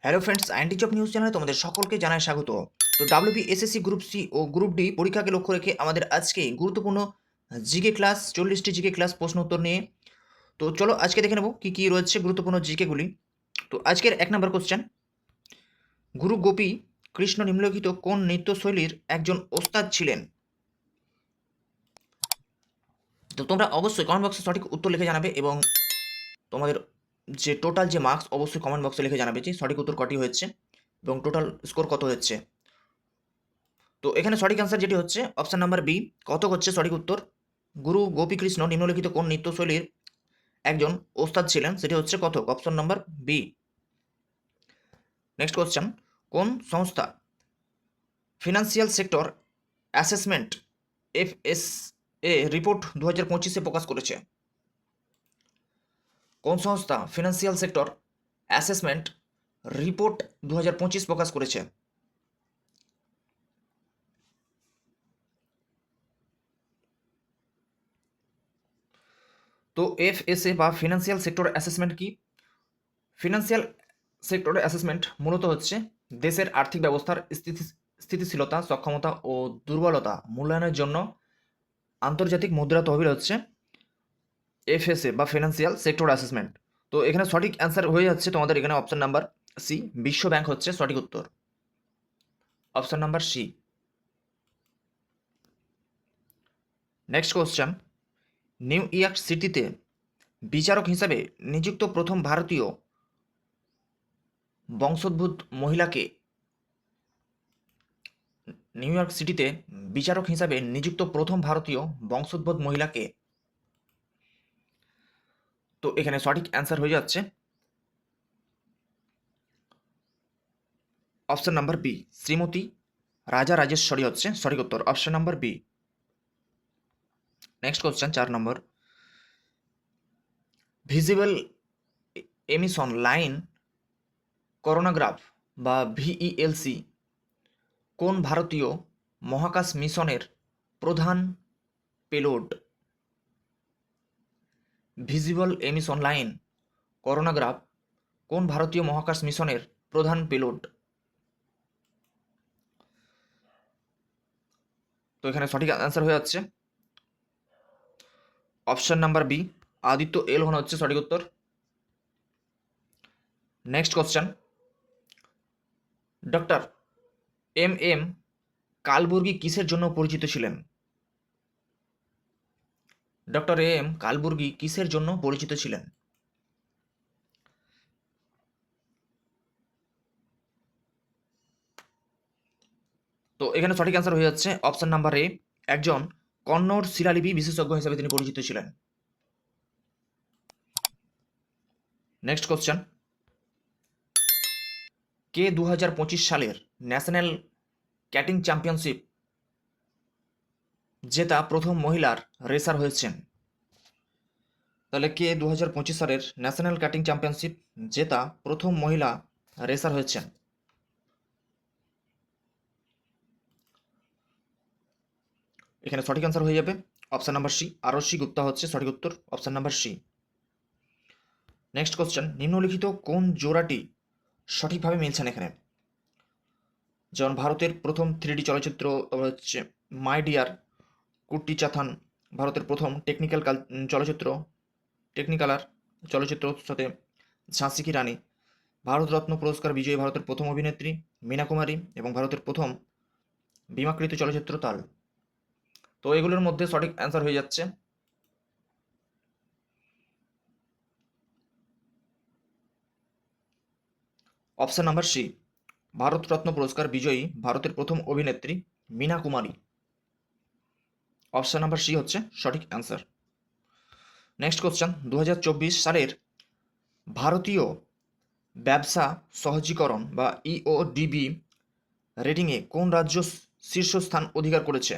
Hello friends, int job news চ্যানেলে তোমাদের সকলকে জানাই স্বাগত। তো ডাব্লিউবিএসএসসি গ্রুপ সি ও গ্রুপ ডি পরীক্ষাকে লক্ষ্য রেখে আমাদের আজকে গুরুত্বপূর্ণ জিকে ক্লাস 40টি জিকে ক্লাস প্রশ্ন উত্তর নিয়ে। তো চলো আজকে দেখে নেব কী কী রয়েছে গুরুত্বপূর্ণ জিকেগুলি। তো আজকের 1 নম্বর কোশ্চেন, গুরু গোপী কৃষ্ণ নিম্নলিখিত কোন নৃত্যশৈলীর একজন ওস্তাদ ছিলেন? তো তোমরা অবশ্যই কমেন্ট বক্সে সঠিক উত্তর লিখে জানাবে এবং তোমাদের যে টোটাল যে মার্কস অবশ্যই কমেন্ট বক্সে লিখে জানাবে যে সঠিক উত্তর কটি হয়েছে এবং টোটাল স্কোর কত হচ্ছে। তো এখানে সঠিক অ্যান্সার যেটি হচ্ছে অপশান নাম্বার বি, কতক হচ্ছে সঠিক উত্তর। গুরু গোপীকৃষ্ণ নিম্নলিখিত কোন নৃত্যশৈলীর একজন ওস্তাদ ছিলেন, সেটি হচ্ছে কতক, option number B. Next question, কোন সংস্থা financial sector assessment FSA report 2025-এ প্রকাশ করেছে? কোন সংস্থা ফিনান্সিয়াল সেক্টর অ্যাসেসমেন্ট রিপোর্ট 2025 প্রকাশ করেছে? তো FSA বা ফিনান্সিয়াল সেক্টর অ্যাসেসমেন্ট কি? ফিনান্সিয়াল সেক্টর অ্যাসেসমেন্ট মূলত হচ্ছে দেশের আর্থিক ব্যবস্থার স্থিতিশীলতা, সক্ষমতা ও দুর্বলতা মূল্যায়নের জন্য আন্তর্জাতিক মুদ্রা তহবিল হচ্ছে FSA বা ফিনান্সিয়াল সেক্টর অ্যাসেসমেন্ট। তো এখানে সঠিক অ্যান্সার হয়ে যাচ্ছে তোমাদের এখানে অপশন নাম্বার সি, বিশ্ব ব্যাংক হচ্ছে সঠিক উত্তর, option number C. Next question, New York সিটিতে বিচারক হিসাবে নিযুক্ত প্রথম ভারতীয় বংশোদ্ভূত মহিলাকে? নিউ ইয়র্ক সিটিতে বিচারক হিসাবে নিযুক্ত প্রথম ভারতীয় বংশোদ্ভূত মহিলাকে? তো এখানে সঠিক অ্যান্সার হয়ে যাচ্ছে অপশন নাম্বার বি, শ্রীমতী রাজা রাজেশ্বরী হচ্ছে সঠিক উত্তর, option number B. Next question 4 নম্বর, ভিজিবল এমিশন লাইন করোনাগ্রাফ বা VELC কোন ভারতীয় মহাকাশ মিশনের প্রধান payload? Visible emission line coronagraph কোন ভারতীয় মহাকাশ মিশনের প্রধান পেলোড? তো এখানে সঠিক অ্যান্সার হয়ে যাচ্ছে option number B, Aditya L1 হচ্ছে সঠিক উত্তর। Next question, doctor MM Kalburgi কিসের জন্য পরিচিত ছিলেন? ডক্টর কালবুর্গি কিসের জন্য পরিচিত ছিলেন? তো এখানে সঠিক অ্যান্সার হয়ে যাচ্ছে অপশন নাম্বার এ, একজন কন্নড় শিলালিপি বিশেষজ্ঞ হিসেবে তিনি পরিচিত ছিলেন। নেক্সট কোশ্চেন, কে 2025 সালের ন্যাশনাল ক্যাটিং চ্যাম্পিয়নশিপ জেতা প্রথম মহিলার রেসার হয়েছেন? তাহলে কে 2025 সালের ন্যাশনাল ক্যাটিং চ্যাম্পিয়নশিপ জেতা প্রথম মহিলা রেসার হয়েছেন? এখানে সঠিক অ্যান্সার হয়ে যাবে option number C, Aarshi Gupta হচ্ছে সঠিক উত্তর, option number C. Next question, নিম্নলিখিত কোন জোড়াটি সঠিকভাবে মিলছে না এখানে? যেমন ভারতের প্রথম 3D চলচ্চিত্র, তারপর হচ্ছে মাই ডিয়ার কুট্টি চাথান, ভারতের প্রথম চলচ্চিত্র টেকনিকালার চলচ্চিত্রর সাথে ঝাঁসি কি রানী, ভারতরত্ন পুরস্কার বিজয়ী ভারতের প্রথম অভিনেত্রী মীনা কুমারী এবং ভারতের প্রথম বিমাকৃত চলচ্চিত্র তাল। তো এগুলোর মধ্যে সঠিক অ্যান্সার হয়ে যাচ্ছে অপশন নাম্বার সি, ভারতরত্ন পুরস্কার বিজয়ী ভারতের প্রথম অভিনেত্রী মীনা কুমারী, অপশন নাম্বার সি হচ্ছে সঠিক অ্যান্সার। নেক্সট কোশ্চেন, 2024 সালের ভারতীয় ব্যবসা সহজীকরণ বা EODB রেটিংয়ে কোন রাজ্য শীর্ষস্থান অধিকার করেছে?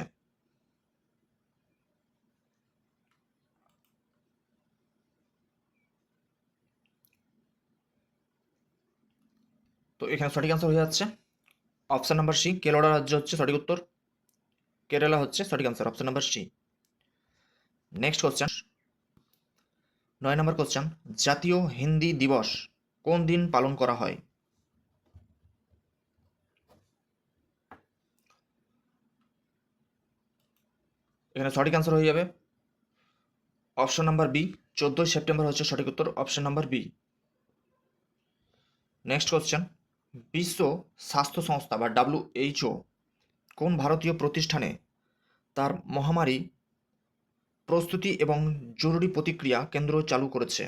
তো এখানে সঠিক অ্যান্সার হয়ে যাচ্ছে অপশন নাম্বার সি, কেরলা রাজ্য হচ্ছে সঠিক উত্তর, কেরালা হচ্ছে সঠিক answer, option number C. Next question 9 নম্বর কোশ্চেন, জাতীয় হিন্দি দিবস কোন দিন পালন করা হয়? এখানে সঠিক অ্যান্সার হয়ে যাবে অপশন নাম্বার বি, 14 সেপ্টেম্বর হচ্ছে সঠিক উত্তর, option number B. Next question, বিশ্ব স্বাস্থ্য সংস্থা বা WHO কোন ভারতীয় প্রতিষ্ঠানে তার মহামারী প্রস্তুতি এবং জরুরি প্রতিক্রিয়া কেন্দ্র চালু করেছে?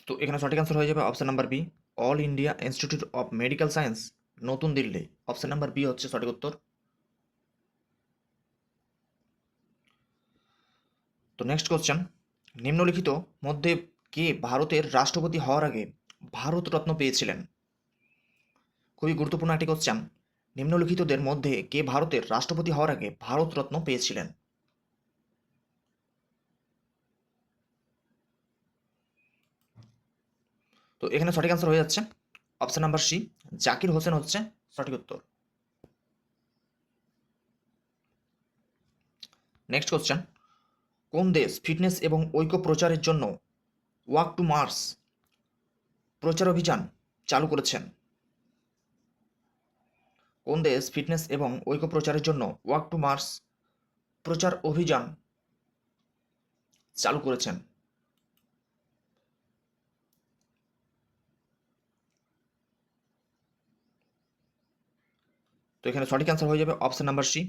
তো এখানে সঠিক অ্যান্সার হয়ে যাবে option number B, All India Institute of Medical Science, নতুন দিল্লি, অপশন নাম্বার বি হচ্ছে সঠিক উত্তর। তো নেক্সট কোশ্চেন, নিম্নলিখিত মধ্যে কে ভারতের রাষ্ট্রপতি হওয়ার আগে ভারতরত্ন পেয়েছিলেন? খুবই গুরুত্বপূর্ণ একটি কোশ্চেন, নিম্নলিখিতদের মধ্যে কে ভারতের রাষ্ট্রপতি হওয়ার আগে ভারতরত্ন পেয়েছিলেন? তো এখানে সঠিক অ্যান্সার হয়ে যাচ্ছে option number C, Zakir Hussain হচ্ছে সঠিক উত্তর। নেক্সট কোশ্চেন, কোন দেশ ফিটনেস এবং ঐক্য প্রচারের জন্য ওয়াক টু মার্স প্রচার অভিযান চালু করেছেন? কোন দেশ ফিটনেস এবং ঐক্য প্রচারের জন্য ওয়াক টু মার্স প্রচার অভিযান চালু করেছেন? তো এখানে সঠিক অ্যান্সার হয়ে যাবে অপশন নাম্বার সি,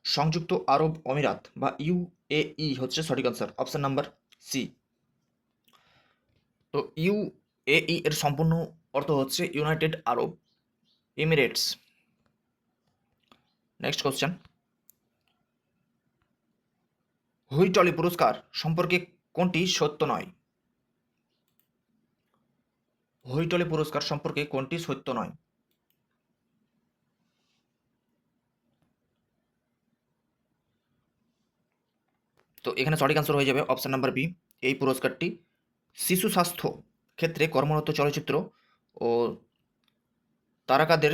সংযুক্ত আরব অমিরাত বা UAE হচ্ছে সঠিক অ্যান্সার, অপশন নাম্বার সি। তো UAE এর সম্পূর্ণ অর্থ হচ্ছে ইউনাইটেড আরব এমিরেটস। নেক্সট কোশ্চেন, হুইটলি পুরস্কার সম্পর্কে কোনটি সত্য নয়? হুইটলি পুরস্কার সম্পর্কে কোনটি সত্য নয়? তো এখানে সঠিক অ্যান্সার হয়ে যাবে অপশন নাম্বার বি, এই পুরস্কারটি শিশু স্বাস্থ্য ক্ষেত্রে কর্মরত চলচ্চিত্র ও তারকাদের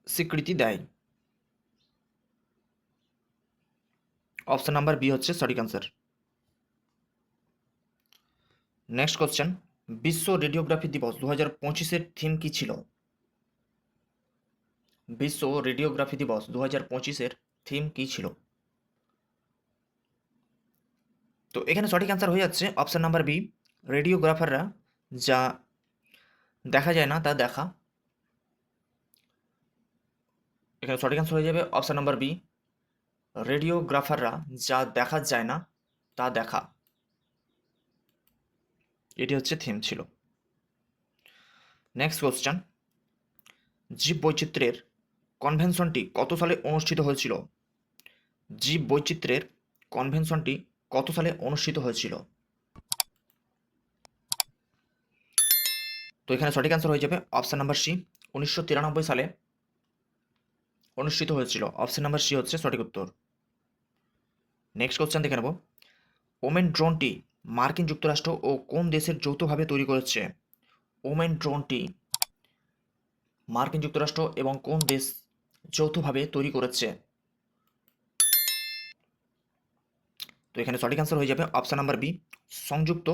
স্বীকৃতি দেয়। অপশন নাম্বার বি হচ্ছে সঠিক অ্যান্সার। নেক্সট কোশ্চেন, বিশ্ব রেডিওগ্রাফি দিবস 2025-এর থিম কি ছিল? বিশ্ব রেডিওগ্রাফি দিবস 2025-এর থিম কি ছিল? তো এখানে সঠিক অ্যান্সার হয়ে যাচ্ছে অপশন নাম্বার বি, রেডিওগ্রাফাররা যা দেখা যায় না তা দেখা। এখানে সঠিক অ্যান্সার হয়ে যাবে অপশন নাম্বার বি, রেডিওগ্রাফাররা যা দেখা যায় না তা দেখা, এটি হচ্ছে থিম ছিল। নেক্সট কোশ্চেন, জীব বৈচিত্র্যের কনভেনশনটি কত সালে অনুষ্ঠিত হয়েছিল? জীব বৈচিত্র্যের কনভেনশনটি কত সালে অনুষ্ঠিত হয়েছিল? তো এখানে সঠিক অ্যান্সার হয়ে যাবে অপশন নাম্বার সি, 1993 সালে অনুষ্ঠিত হয়েছিল, অপশন নাম্বার সি হচ্ছে সঠিক উত্তর। নেক্সট কোশ্চেন দেখে নেব, ওমেন ড্রোনটি মার্কিন যুক্তরাষ্ট্র ও কোন দেশের যৌথভাবে তৈরি করেছে? ওমেন ড্রোনটি মার্কিন যুক্তরাষ্ট্র এবং কোন দেশ যৌথভাবে তৈরি করেছে? তো এখানে সঠিক অ্যান্সার হয়ে যাবে অপশন নাম্বার বি, সংযুক্ত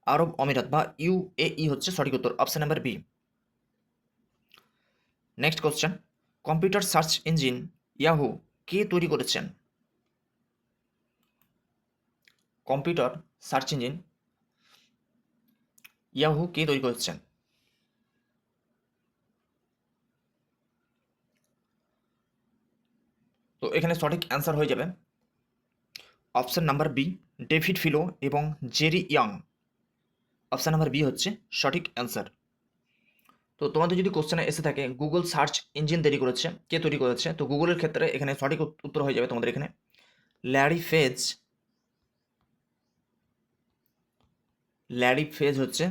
আরব অমিরাত বা UAE হচ্ছে সঠিক উত্তর, option number B. Next question, computer search engine Yahoo কে তৈরি করেছেন? কম্পিউটার সার্চ ইঞ্জিন ইয়াহু কে তৈরি করেছেন? তো এখানে সঠিক অ্যান্সার হয়ে যাবে option number B, David Filo এবং Jerry Yang, option number B হচ্ছে সঠিক অ্যান্সার। তো তোমাদের যদি কোশ্চেনে এসে থাকে গুগল সার্চ ইঞ্জিন তৈরি করেছে, কে তৈরি করেছে, তো গুগলের ক্ষেত্রে এখানে সঠিক উত্তর হয়ে যাবে তোমাদের এখানে ল্যারি ফেজ। ল্যারি ফেজ হচ্ছে,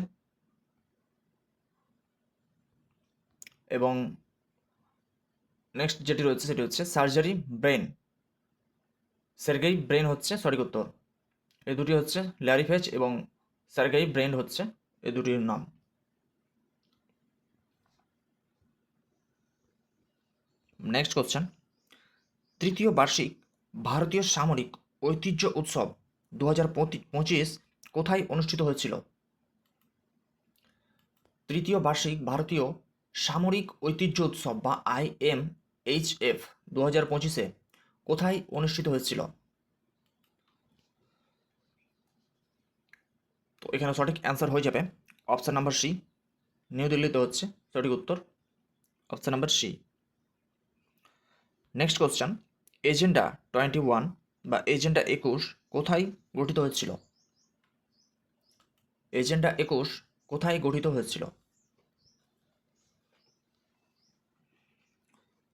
এবং নেক্সট যেটি রয়েছে সেটি হচ্ছে সার্জারি ব্রেন, সার্গেই ব্রেন হচ্ছে সঠিক উত্তর। এই দুটি হচ্ছে ল্যারি ফেজ এবং সার্গেই ব্রেন হচ্ছে এই দুটির নাম। নেক্সট কোশ্চেন, তৃতীয় বার্ষিক ভারতীয় সামরিক ঐতিহ্য উৎসব 2025 কোথায় অনুষ্ঠিত হয়েছিল? তৃতীয় বার্ষিক ভারতীয় সামরিক ঐতিহ্য উৎসব বা IMHF 2025 কোথায় অনুষ্ঠিত হয়েছিল? তো এখানে সঠিক অ্যান্সার হয়ে যাবে অপশান নাম্বার সি, নিউ দিল্লিতে হচ্ছে সঠিক উত্তর, option number C. Next question, agenda 21 বা এজেন্ডা 21 কোথায় গঠিত হয়েছিল? এজেন্ডা 21 কোথায় গঠিত হয়েছিল?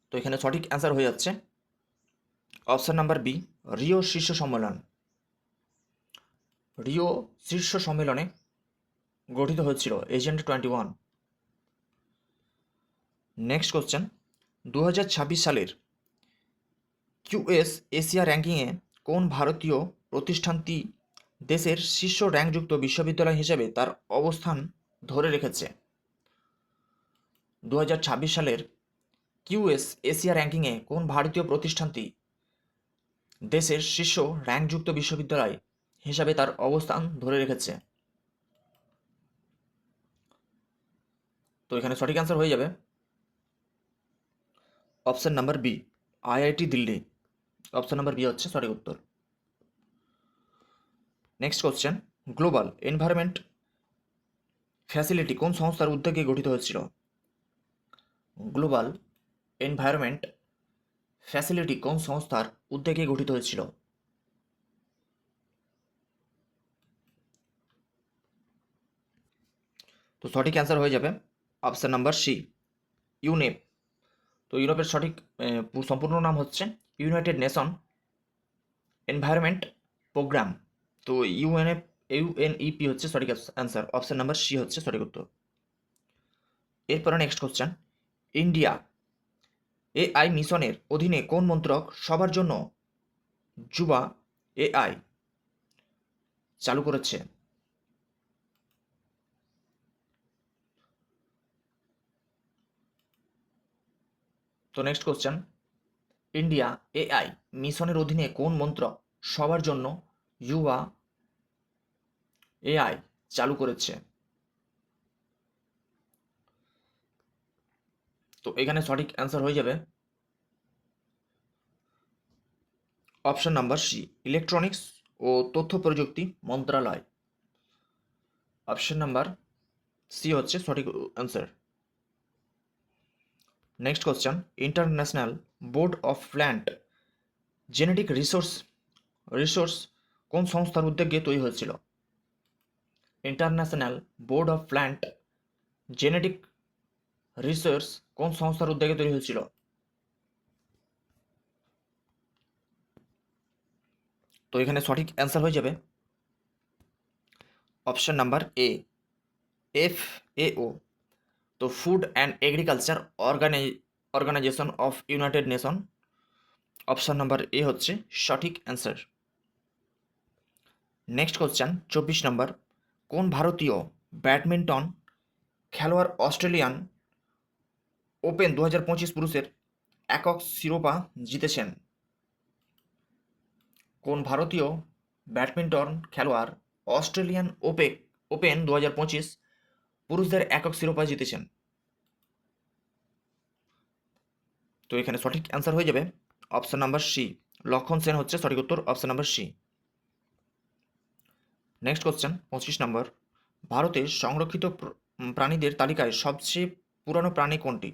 তো এখানে সঠিক অ্যান্সার হয়ে যাচ্ছে অপশান নাম্বার বি, রিও শীর্ষ সম্মেলন। রিও শীর্ষ সম্মেলনে গঠিত হয়েছিল এজেন্ডা 21। নেক্সট কোশ্চেন, 2026 সালের QS এশিয়া র্যাঙ্কিংয়ে কোন ভারতীয় প্রতিষ্ঠানটি দেশের শীর্ষ র্যাঙ্কযুক্ত বিশ্ববিদ্যালয় হিসেবে তার অবস্থান ধরে রেখেছে? 2026 সালের QS এশিয়া র্যাঙ্কিংয়ে কোন ভারতীয় প্রতিষ্ঠানটি দেশের শীর্ষ র্যাঙ্কযুক্ত বিশ্ববিদ্যালয় হিসাবে তার অবস্থান ধরে রেখেছে? তো এখানে সঠিক অ্যান্সার হয়ে যাবে option number B, IIT Delhi. Option number B হচ্ছে সঠিক উত্তর। Next question, Global Environment Facility কোন সংস্থার উদ্যোগে গঠিত হয়েছিল? গ্লোবাল এনভায়রনমেন্ট ফ্যাসিলিটি কোন সংস্থার উদ্যোগে গঠিত হয়েছিল? তো সঠিক অ্যান্সার হয়ে যাবে অপশন নাম্বার সি, ইউনেপ। তো ইউরোপের সঠিক সম্পূর্ণ নাম হচ্ছে ইউনাইটেড নেশন এনভায়রনমেন্ট প্রোগ্রাম। তো UNEP হচ্ছে সঠিক অ্যান্সার, অপশন নাম্বার সি হচ্ছে সঠিক উত্তর। এরপরে নেক্সট কোশ্চেন, ইন্ডিয়া AI মিশনের অধীনে কোন মন্ত্রক সবার জন্য যুবা AI চালু করেছে? তো নেক্সট কোশ্চেন, ইন্ডিয়া AI মিশনের অধীনে কোন মন্ত্রক সবার জন্য যুবা AI চালু করেছে? তো এখানে সঠিক অ্যান্সার হয়ে যাবে অপশন নাম্বার সি, ইলেকট্রনিক্স ও তথ্য প্রযুক্তি মন্ত্রণালয়। অপশন নাম্বার সি হচ্ছে সঠিক answer. Next question, international board of plant genetic resource কোন সংস্থার উদ্যোগে তৈরি হয়েছিল? International board of plant genetic resource কোন সংস্থার উদ্যোগে তৈরি হয়েছিল? তো এখানে সঠিক অ্যান্সার হয়ে যাবে অপশন নাম্বার এ, FAO। তো Food and Agriculture Organization of United Nation. Option number A হচ্ছে সঠিক অ্যান্সার। নেক্সট কোশ্চেন 24 নম্বর, কোন ভারতীয় ব্যাডমিন্টন খেলোয়াড় অস্ট্রেলিয়ান ওপেন 2025 পুরুষের একক শিরোপা জিতেছেন? কোন ভারতীয় ব্যাডমিন্টন খেলোয়াড় অস্ট্রেলিয়ান ওপেন 2025 পুরুষদের একক শিরোপা জিতেছেন? তো এখানে সঠিক অ্যান্সার হয়ে যাবে অপশন নাম্বার সি, লক্ষণ সেন হচ্ছে সঠিক উত্তর, option number C. Next question 25 নম্বর, ভারতের সংরক্ষিত প্রাণীদের তালিকায় সবচেয়ে পুরানো প্রাণী কোনটি?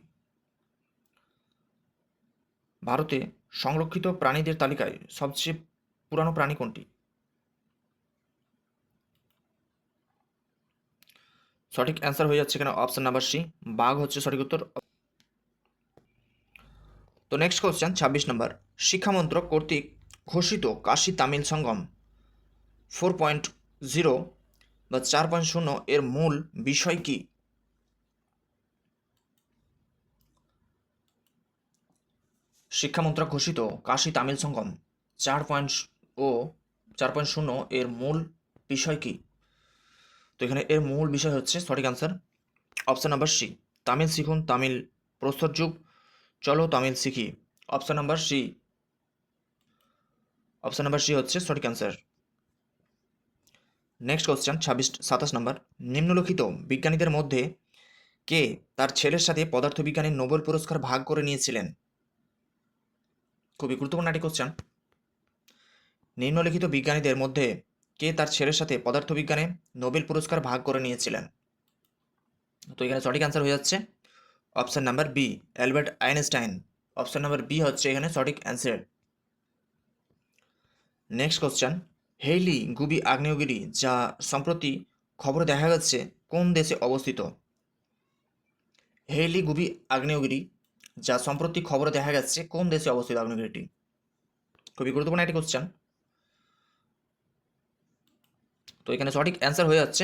ভারতে সংরক্ষিত প্রাণীদের তালিকায় সবচেয়ে পুরানো প্রাণী কোনটি? সঠিক অ্যান্সার হয়ে যাচ্ছে এখানে অপশন নাম্বার সি, বাঘ হচ্ছে সঠিক উত্তর। তো নেক্সট কোশ্চেন 26 নম্বর, শিক্ষামন্ত্রক কর্তৃক ঘোষিত কাশী তামিল সঙ্গম 4.0 বা 4.0 এর মূল বিষয় কি? শিক্ষামন্ত্রক ঘোষিত কাশী তামিল সঙ্গম 4.0 এর মূল বিষয় কি? তো এখানে এর মূল বিষয় হচ্ছে সঠিক answer option number C, Tamil শিখুন, তামিল প্রস্তর যুগ, চলো তামিল শিখি। Option number C, option number C হচ্ছে সঠিক অ্যান্সার। নেক্সট কোশ্চেন 27 নম্বর, নিম্নলিখিত বিজ্ঞানীদের মধ্যে কে তার ছেলের সাথে পদার্থবিজ্ঞানে নোবেল পুরস্কার ভাগ করে নিয়েছিলেন? খুবই গুরুত্বপূর্ণ একটি কোশ্চেন। নিম্নলিখিত বিজ্ঞানীদের মধ্যে কে তার ছেলের সাথে পদার্থবিজ্ঞানে নোবেল পুরস্কার ভাগ করে নিয়েছিলেন? তো এখানে সঠিক অ্যান্সার হয়ে যাচ্ছে option number B, Albert Einstein. Option number B হচ্ছে এখানে সঠিক answer. Next question, Hayli Gubbi আগ্নেয়গিরি যা সম্প্রতি খবরে দেখা যাচ্ছে কোন দেশে অবস্থিত? হেইলি গুবি আগ্নেয়গিরি যা সম্প্রতি খবরে দেখা যাচ্ছে কোন দেশে অবস্থিত আগ্নেয়গিরিটি? খুবই গুরুত্বপূর্ণ একটি কোশ্চেন। তো এখানে সঠিক অ্যান্সার হয়ে যাচ্ছে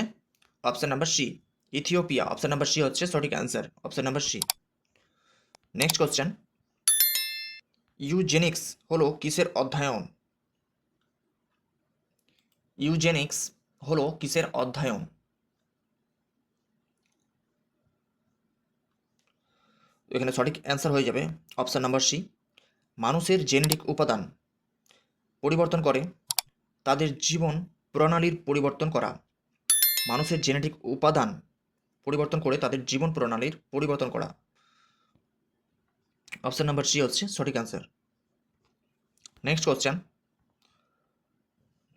option number C, Ethiopia. Option number C হচ্ছে সঠিক answer, option number C. Next question, eugenics হলো কিসের অধ্যয়ন? ইউজেনিক্স হলো কিসের অধ্যয়ন? এখানে সঠিক অ্যান্সার হয়ে যাবে অপশন নাম্বার সি, মানুষের জেনেটিক উপাদান পরিবর্তন করে তাদের জীবন প্রণালীর পরিবর্তন করা। মানুষের জেনেটিক উপাদান পরিবর্তন করে তাদের জীবন প্রণালীর পরিবর্তন করা। অপশন নাম্বার সি হচ্ছে সঠিক answer. Next question,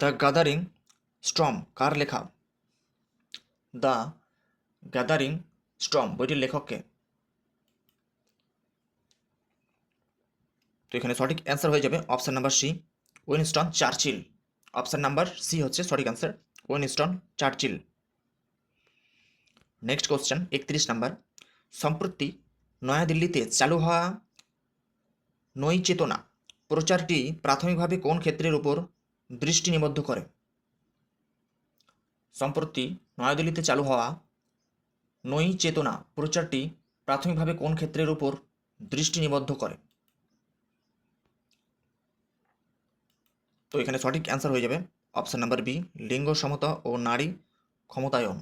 the gathering storm কার লেখা? দ্য গ্যাদারিং স্টর্ম বইটির লেখককে? তো এখানে সঠিক অ্যান্সার হয়ে যাবে option number C, Winston Churchill. Option number C হচ্ছে সঠিক answer, Winston Churchill. Next question 31 number, সম্প্রতি নয়াদিল্লিতে চালু হওয়া নই চেতনা প্রচারটি প্রাথমিকভাবে কোন ক্ষেত্রের উপর দৃষ্টি নিবদ্ধ করে? সম্প্রতি নয়াদিল্লিতে চালু হওয়া নই চেতনা প্রচারটি প্রাথমিকভাবে কোন ক্ষেত্রের উপর দৃষ্টি নিবদ্ধ করে? তো এখানে সঠিক অ্যান্সার হয়ে যাবে অপশন নাম্বার বি, লিঙ্গ সমতা ও নারী ক্ষমতায়ন।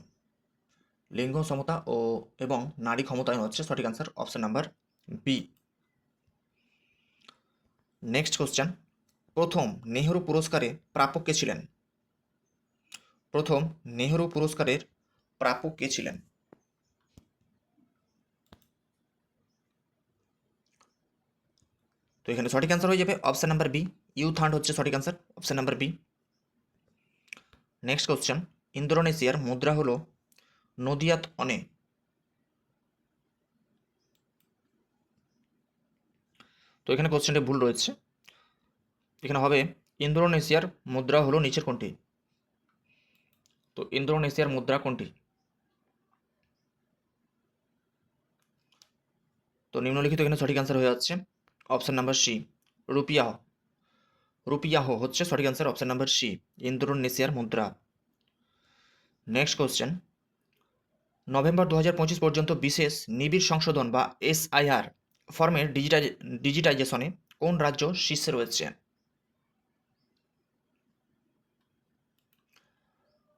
লিঙ্গ সমতা ও এবং নারী ক্ষমতায়ন হচ্ছে সঠিক answer, option number B. Next question, প্রথম নেহেরু পুরস্কারে প্রাপক কে ছিলেন? প্রথম নেহেরু পুরস্কারের প্রাপক কে ছিলেন? তো এখানে সঠিক অ্যান্সার হয়ে যাবে অপশন নাম্বার বি, ইউথান্ড হচ্ছে সঠিক answer, option number B. Next question, ইন্দোনেশিয়ার মুদ্রা হলো নদিয়াত অনে। তো এখানে কোশ্চেনটি ভুল রয়েছে, এখানে হবে ইন্দোনেশিয়ার মুদ্রা হলো নিচের কোনটি? তো ইন্দোনেশিয়ার মুদ্রা কোনটি? তো নিম্নলিখিত এখানে সঠিক অ্যান্সার হয়ে যাচ্ছে option number C, rupiah. Rupiah হচ্ছে সঠিক অ্যান্সার, অপশন নাম্বার সি, ইন্দোনেশিয়ার মুদ্রা। নেক্সট কোশ্চেন, নভেম্বর 2025 পর্যন্ত বিশেষ নিবিড় সংশোধন বা এসআইআর ফর্মের ডিজিটাইজেশনে কোন রাজ্য শীর্ষে রয়েছে?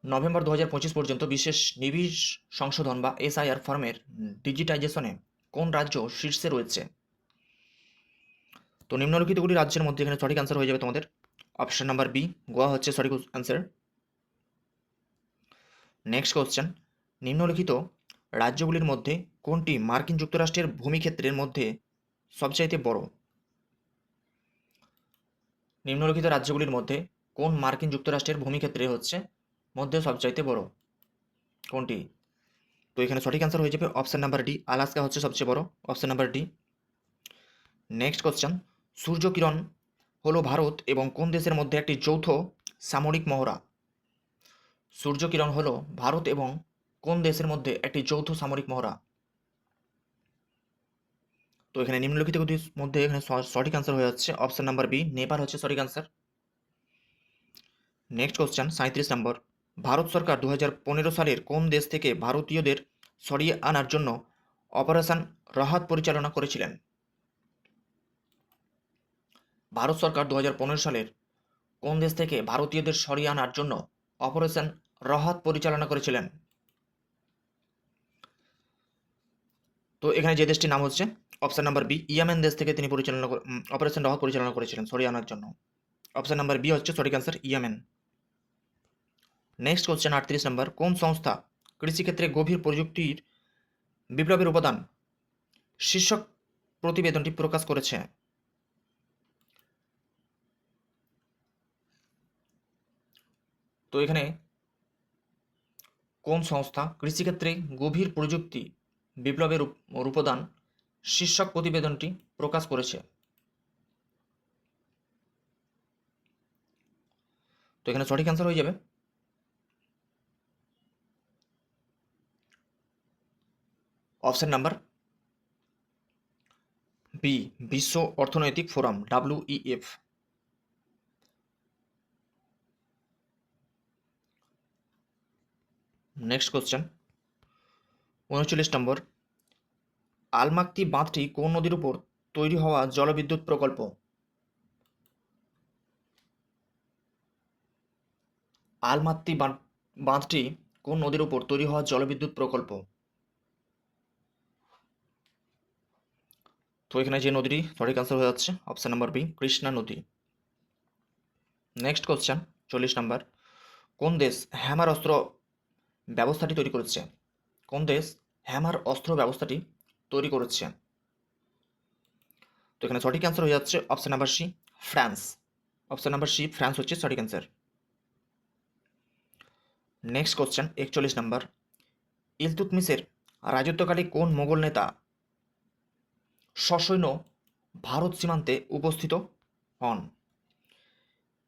নভেম্বর 2025 পর্যন্ত বিশেষ নিবিড় সংশোধন বা এসআইআর ফর্মের ডিজিটাইজেশনে কোন রাজ্য শীর্ষে রয়েছে? তো নিম্নলিখিতগুলি রাজ্যের মধ্যে এখানে সঠিক অ্যান্সার হয়ে যাবে তোমাদের অপশন নাম্বার বি, গোয়া হচ্ছে সঠিক অ্যান্সার। নেক্সট কোশ্চেন, নিম্নলিখিত রাজ্যগুলির মধ্যে কোনটি মার্কিন যুক্তরাষ্ট্রের ভূমিক্ষেত্রের মধ্যে সবচাইতে বড়? নিম্নলিখিত রাজ্যগুলির মধ্যে কোন মার্কিন যুক্তরাষ্ট্রের ভূমিক্ষেত্রে হচ্ছে মধ্যে সবচাইতে বড়? কোনটি? তো এখানে সঠিক অ্যান্সার হয়ে যাবে অপশন নাম্বার ডি, আলাস্কা হচ্ছে সবচেয়ে বড়, option number D. Next question, Suryakiran হলো ভারত এবং কোন দেশের মধ্যে একটি যৌথ সামরিক মহড়া? সূর্যকিরণ হলো ভারত এবং কোন দেশের মধ্যে একটি যৌথ সামরিক মহড়া? তো এখানে নিম্নলিখিতগুলির মধ্যে এখানে সঠিক অ্যান্সার হয়ে যাচ্ছে অপশন নাম্বার বি, নেপাল হচ্ছে সঠিক অ্যান্সার। নেক্সট কোশ্চেন 37 নম্বর, ভারত সরকার 2015 সালের কোন দেশ থেকে ভারতীয়দের সরিয়ে আনার জন্য অপারেশন রাহাত পরিচালনা করেছিলেন? ভারত সরকার 2015 সালের কোন দেশ থেকে ভারতীয়দের সরিয়ে আনার জন্য অপারেশন রাহাত পরিচালনা করেছিলেন? তো এখানে যে দেশটির নাম হচ্ছে অপশন নাম্বার বি, ইয়েমেন দেশ থেকে তিনি অপারেশন রাহাত পরিচালনা করেছিলেন সরিয়ে আনার জন্য। অপশন নাম্বার বি হচ্ছে সঠিক অ্যান্সার, ইয়েমেন। নেক্সট কোশ্চেন 38 নম্বর, কোন সংস্থা কৃষিক্ষেত্রে গভীর প্রযুক্তির বিপ্লবের উপাদান শীর্ষক প্রতিবেদনটি প্রকাশ করেছে? তো এখানে কোন সংস্থা কৃষিক্ষেত্রে গভীর প্রযুক্তি বিপ্লবের উপাদান শীর্ষক প্রতিবেদনটি প্রকাশ করেছে? তো এখানে সঠিক অ্যান্সার হয়ে যাবে অপশন নাম্বার বি, বিশ্ব অর্থনৈতিক ফোরাম, WEF। নেক্সট কোশ্চেন 39 নম্বর, আলমাকতি বাঁধটি কোন নদীর উপর তৈরি হওয়া জলবিদ্যুৎ প্রকল্প? আলমাকতি বাঁধটি কোন নদীর উপর তৈরি হওয়া জলবিদ্যুৎ প্রকল্প? তো এখানে যে নদীটি সঠিক আনসার হয়ে যাচ্ছে অপশন নাম্বার বি, কৃষ্ণা নদী। নেক্সট কোশ্চেন 40 নম্বর, কোন দেশ হ্যামার অস্ত্র ব্যবস্থাটি তৈরি করেছে? কোন দেশ হ্যামার অস্ত্র ব্যবস্থাটি তৈরি করেছে? তো এখানে সঠিক অ্যান্সার হয়ে যাচ্ছে option number C, France. Option number C, France হচ্ছে সঠিক অ্যান্সার। নেক্সট কোশ্চেন 41 নম্বর, ইলতুৎমিশের রাজত্বকালে কোন মোগল নেতা সসৈন্য ভারত সীমান্তে উপস্থিত হন?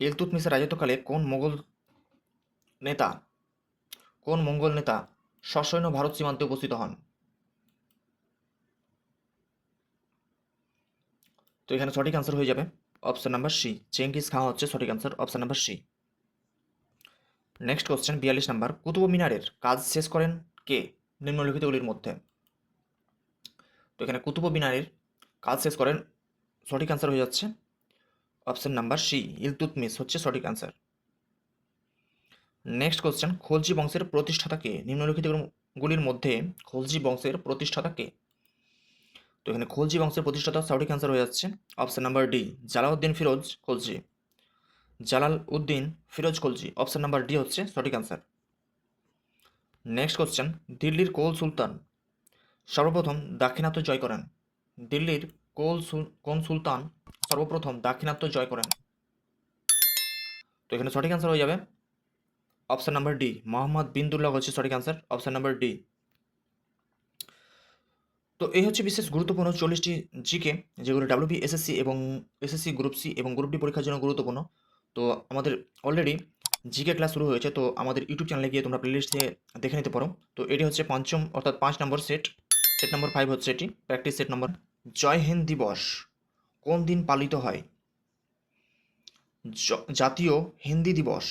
ইলতুৎমিশের রাজত্বকালে কোন মঙ্গল নেতা সসৈন্য ভারত সীমান্তে উপস্থিত হন? তো এখানে সঠিক আনসার হয়ে যাবে option number C, Genghis Khan হচ্ছে সঠিক answer, option number C. Next question 42 number, Qutub মিনারের কাজ শেষ করেন কে নিম্নলিখিতগুলির মধ্যে? তো এখানে কুতুব মিনারের কাজ শেষ করেন, সঠিক আনসার হয়ে যাচ্ছে অপশন নাম্বার সি, ইলতুৎমিশ হচ্ছে সঠিক আনসার। নেক্সট কোশ্চেন, খলজি বংশের প্রতিষ্ঠাতা কে নিম্নলিখিতগুলির মধ্যে খলজি বংশের প্রতিষ্ঠাতা কে? তো এখানে খলজি বংশের প্রতিষ্ঠাতা সঠিক আনসার হয়ে যাচ্ছে option number D, Jalauddin Firoz Khalji. Jalal Uddin Firoz Khalji, option number D হচ্ছে সঠিক আনসার। নেক্সট কোশ্চেন, দিল্লির কোন সুলতান সর্বপ্রথম দাক্ষিণাত্য জয় করেন? দিল্লির কোন সুলতান সর্বপ্রথম দাক্ষিণাত্য জয় করেন? তো এখানে সঠিক আনসার হয়ে যাবে option number D, Mohammad bin Tughlaq হচ্ছে সঠিক আনসার, অপশন নাম্বার ডি। তো এই হচ্ছে বিশেষ গুরুত্বপূর্ণ 40টি জিকে, যেগুলো ডাব্লিউবি এসএসসি এবং এসএসসি গ্রুপ সি এবং গ্রুপ ডি পরীক্ষার জন্য গুরুত্বপূর্ণ। তো আমাদের অলরেডি জিকে ক্লাস শুরু হয়েছে, তো আমাদের ইউটিউব চ্যানেলে গিয়ে তোমরা প্লেলিস্ট থেকে দেখে নিতে পারো। তো এটি হচ্ছে পঞ্চম অর্থাৎ 5 নম্বর সেট নম্বর 5 হচ্ছে এটি প্র্যাকটিস সেট নম্বর। জয় হিন্দ দিবস কোন দিন পালিত হয়? জাতীয় হিন্দি দিবস